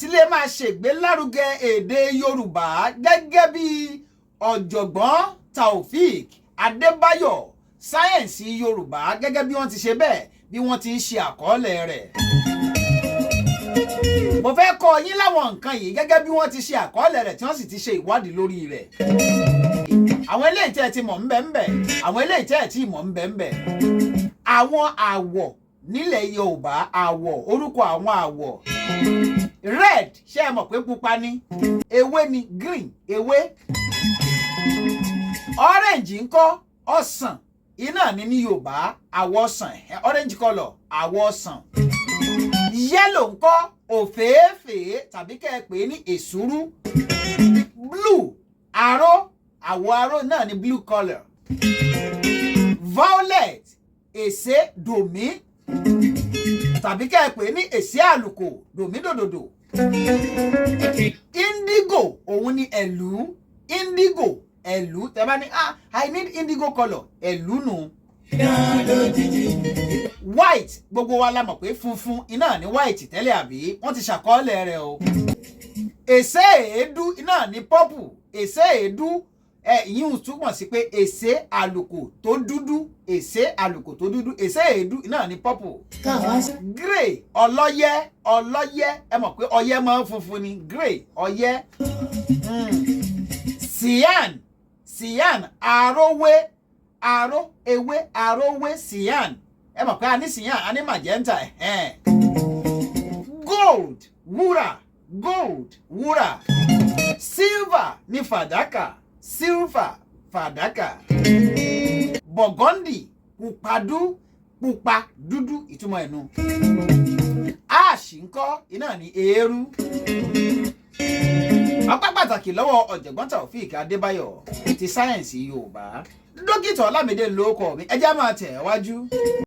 àti lè máa ṣègbélárugẹ èdè Yorùbá gẹ́gẹ́ bí ọ̀jọ̀gbọ́n Taofik Adébáyọ̀ sáyẹ̀nsì Yorùbá gẹ́gẹ́ bí wọ́n ti ṣe bẹ́ẹ̀ bí wọ́n ti ń ṣe àkọọ́lẹ̀ rẹ̀. mo fẹ́ kọ́ yín láwọn nǹkan yìí gẹ́gẹ́ bí wọ́n ti ṣe àkọọ́lẹ̀ rẹ̀ tí wọ́n sì ti ṣe ìwádìí lórí rẹ̀. àwọn eléyìí tẹ́ ẹ ti mọ̀ ń bẹ ń bẹ àwọn eléyìí tẹ́ ẹ ti mọ̀ ń bẹ ń bẹ. àwọn àwọ̀ nílẹ̀ Yorùbá àwọ̀ orúkọ àwọn àwọ̀ red ṣé ẹ mọ̀ pé pupa ni ewé ni green ewé orange ńkọ́ ọsàn iná ní Yorùbá àwọ̀ ọsàn orange colour àwọ̀ ọsàn yellow ńkọ́ òféèfèé tàbí kẹ́ ẹ pè é ní èsúrú blue aró àwọ̀ aró náà ní blue colour violet èsè dòmí tàbí kẹ́ ẹ pè é ní èsì àlùkò dòmídòdòdò indigo òun ni ẹ̀lú indigo ẹ̀lú tẹ́ bá ní I need indigo colour ẹ̀lú nù. White gbogbo wa la mọ̀ pé funfun iná ní white tẹ́lẹ̀ àbí wọ́n ti ṣàkọọ́lẹ̀ rẹ̀ o. Èsè èédú iná ní purple èsè èédú ìyún túmọ̀ sí pé èsè àlùkò tó dúdú èsè àlùkò tó dúdú èsè èédú iná ní purple. Grey ọlọ́yẹ́ ẹ mọ̀ pé ọyẹ́ máa ń funfun ni grey ọyẹ́. Cyan aró ewé arówé cyan ẹ mọ̀ pé a ní cyan a ní magenta gold wúrà silver ní fàdákà burgundy pupa dúdú ìtumọ̀ ẹ̀nu ash ńkọ́ iná ní eérú. ọpẹ́ pàtàkì lọ́wọ́ ọ̀jọ̀gbọ́n Taofik Adébáyọ̀ ti sáyẹ̀nsì Yorùbá dókítà Ọlámídé lóókọ̀ mi ẹ jẹ́ máa tẹ̀ wájú.